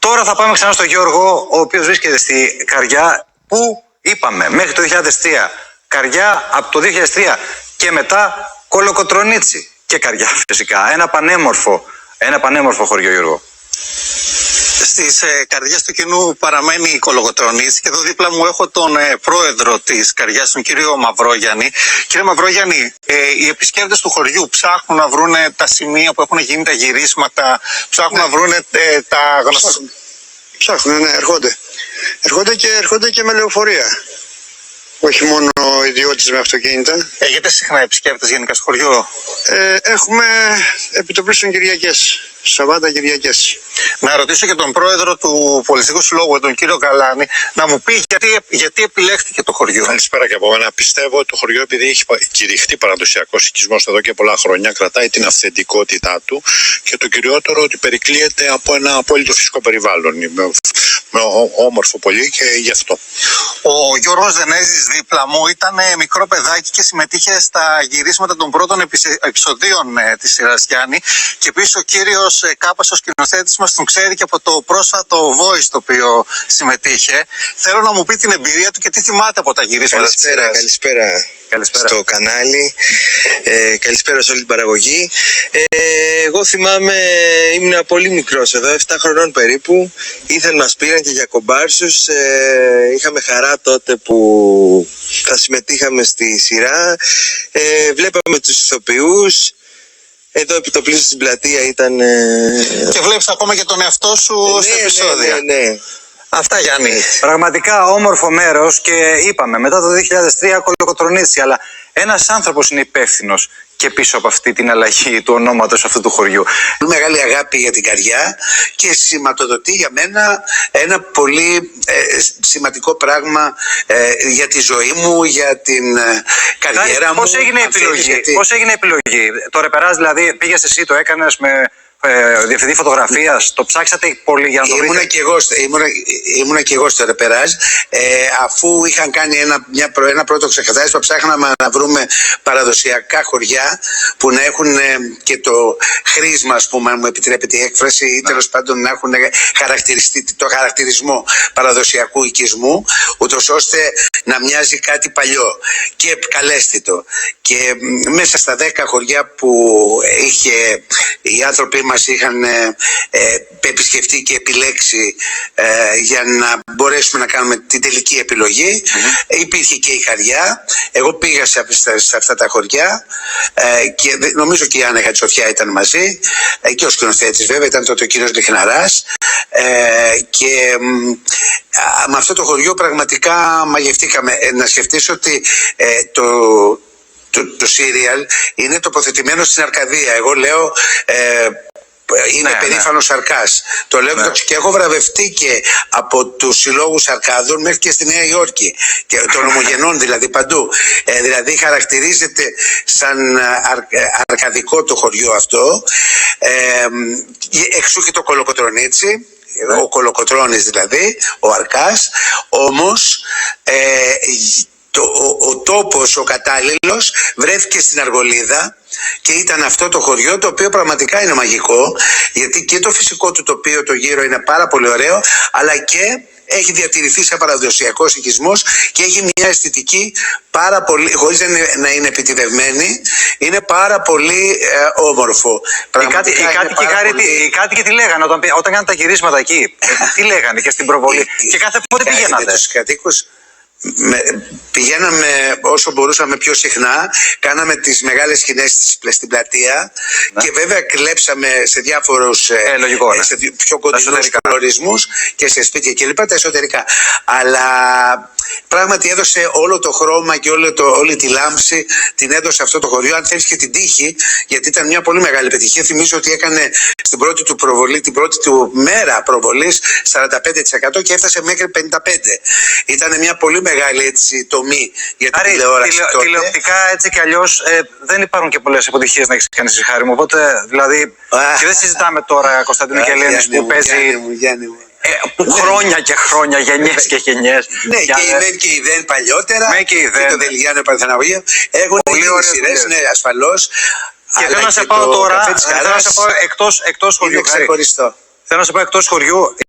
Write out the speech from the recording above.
Τώρα θα πάμε ξανά στον Γιώργο, ο οποίος βρίσκεται στη Καριά, που είπαμε μέχρι το 2003 Καριά, από το 2003 και μετά Κολοκοτρονίτσι και Καριά φυσικά. Ένα πανέμορφο χωριό, Γιώργο. Στις καρδιές του κοινού παραμένει η Κολοκοτρονίτσι και εδώ δίπλα μου έχω τον πρόεδρο της Καριάς, τον κύριο Μαυρόγιαννη. Κύριε Μαυρόγιαννη, οι επισκέπτες του χωριού ψάχνουν να βρουν τα σημεία που έχουν γίνει τα γυρίσματα, ψάχνουν να βρουν τα γνωστά. Ψάχνουν, ναι, έρχονται. Έρχονται και με λεωφορεία. Όχι μόνο ιδιώτες με αυτοκίνητα. Έχετε συχνά επισκέπτες γενικά στο χωριό? Έχουμε επιτοπλίστων Κυριακές. Σαββάτα Κυριακές. Να ρωτήσω και τον πρόεδρο του Πολιτιστικού Συλλόγου, τον κύριο Καλάνη, να μου πει γιατί επιλέχθηκε το χωριό. Καλησπέρα και από μένα. Πιστεύω ότι το χωριό, επειδή έχει κηρυχτεί παραδοσιακός οικισμός εδώ και πολλά χρόνια, κρατάει την αυθεντικότητά του και το κυριότερο ότι περικλείεται από ένα απόλυτο φυσικό περιβάλλον. Με όμορφο πολύ και γι' αυτό. Ο Γιώργος Δενέζης δίπλα μου ήταν μικρό παιδάκι και συμμετείχε στα γυρίσματα των πρώτων επεισοδίων της σειράς Γιάννη. Και επίσης ο κύριος Κάπας, ο σκηνοθέτης μας, τον ξέρει και από το πρόσφατο Voice το οποίο συμμετείχε. Θέλω να μου πει την εμπειρία του και τι θυμάται από τα γυρίσματα της σειράς. Καλησπέρα στο κανάλι. Καλησπέρα σε όλη την παραγωγή. Εγώ θυμάμαι, ήμουν πολύ μικρός εδώ, 7 χρονών περίπου. Ήθελαν μας πήραν και για κομπάρσους. Είχαμε χαρά τότε που θα συμμετείχαμε στη σειρά. Βλέπαμε τους ηθοποιούς. Εδώ επιτοπλίστων στην πλατεία ήταν... Και βλέπεις ακόμα και τον εαυτό σου στα επεισόδια. Ναι. Αυτά, Γιάννη. Πραγματικά όμορφο μέρος και είπαμε μετά το 2003 Κολοκοτρονίτσι, αλλά ένας άνθρωπος είναι υπεύθυνος και πίσω από αυτή την αλλαγή του ονόματος αυτού του χωριού. Μεγάλη αγάπη για την Καριά και σηματοδοτεί για μένα ένα πολύ σημαντικό πράγμα για τη ζωή μου, για την καριέρα μου. Πώς έγινε η επιλογή? Το ρεπεράζ δηλαδή πήγες εσύ, το έκανες με διευθυντή φωτογραφίας, το ψάξατε πολύ για να το βρείτε? Ήμουνα και εγώ στο ρεπεράζ, αφού είχαν κάνει ένα πρώτο ξεκαθάρισμα. Ψάχναμε να βρούμε παραδοσιακά χωριά που να έχουν και το χρήσμα, ας πούμε, αν μου επιτρέπετε η έκφραση, ή τέλος πάντων να έχουν το χαρακτηρισμό παραδοσιακού οικισμού, ούτως ώστε να μοιάζει κάτι παλιό και καλέσθητο. Και μέσα στα 10 χωριά που οι άνθρωποι μας είχαν επισκεφτεί και επιλέξει για να μπορέσουμε να κάνουμε την τελική επιλογή, υπήρχε και η Καριά. Εγώ πήγα σε αυτά τα χωριά και νομίζω και η Άννα Χατσοφιά ήταν μαζί και ο σκηνοθέτης βέβαια ήταν τότε ο κύριος Λιχναράς, και με αυτό το χωριό πραγματικά μαγευτήκαμε. Να σκεφτείς ότι το σύριαλ είναι τοποθετημένο στην Αρκαδία. Εγώ λέω είναι περήφανος Αρκάς. Το λέω και έχω βραβευτεί και από τους συλλόγους Αρκάδων μέχρι και στη Νέα Υόρκη και των ομογενών, δηλαδή παντού. Δηλαδή χαρακτηρίζεται σαν αρκαδικό το χωριό αυτό. Εξού και το Κολοκοτρονίτσι, ο Κολοκοτρώνης δηλαδή, ο Αρκάς. Όμως ο τόπος, ο κατάλληλος, βρέθηκε στην Αργολίδα και ήταν αυτό το χωριό, το οποίο πραγματικά είναι μαγικό, γιατί και το φυσικό του τοπίο, το γύρο, είναι πάρα πολύ ωραίο, αλλά και έχει διατηρηθεί σαν παραδοσιακός οικισμός και έχει μια αισθητική πάρα πολύ, χωρίς να είναι επιτηδευμένη, είναι πάρα πολύ όμορφο. Οι κάτοικοι τι λέγανε όταν κάνανε τα γυρίσματα εκεί? Τι λέγανε και στην προβολή? Και κάθε πότε πηγαίνατε? Τους κατοίκους πηγαίναμε όσο μπορούσαμε πιο συχνά, κάναμε τις μεγάλες σκηνές στην πλατεία, και βέβαια κλέψαμε σε διάφορους σε πιο κοντινούς προορισμούς και σε σπίτια κλπ, τα εσωτερικά. Αλλά πράγματι έδωσε όλο το χρώμα και όλη τη λάμψη, την έδωσε αυτό το χωριό. Αν θέλεις και την τύχη, γιατί ήταν μια πολύ μεγάλη επιτυχία. Θυμίζω ότι έκανε στην πρώτη του προβολή, την πρώτη του μέρα προβολής, 45% και έφτασε μέχρι 55%. Ήταν μια πολύ μεγάλη τομή για την τηλεόραση. Τηλεοπτικά έτσι κι αλλιώς δεν υπάρχουν και πολλές αποτυχίες να έχεις κάνει, Χάρη μου. Οπότε δηλαδή. Και δεν συζητάμε τώρα Κωνσταντίνο και Ελένης που παίζει. Χρόνια και χρόνια, γενιές και γενιές. Ναι, και η ΔΕΝ και η ΔΕΝ παλιότερα. Και το Δελιγιάννη Παρθεναγωγείο. Έχουν γίνει σειρές, ναι, ασφαλώς. Και θέλω να σε πάω τώρα. Θέλω να σε πάω εκτός χωριού. Θέλω να σε πάω εκτός χωριού.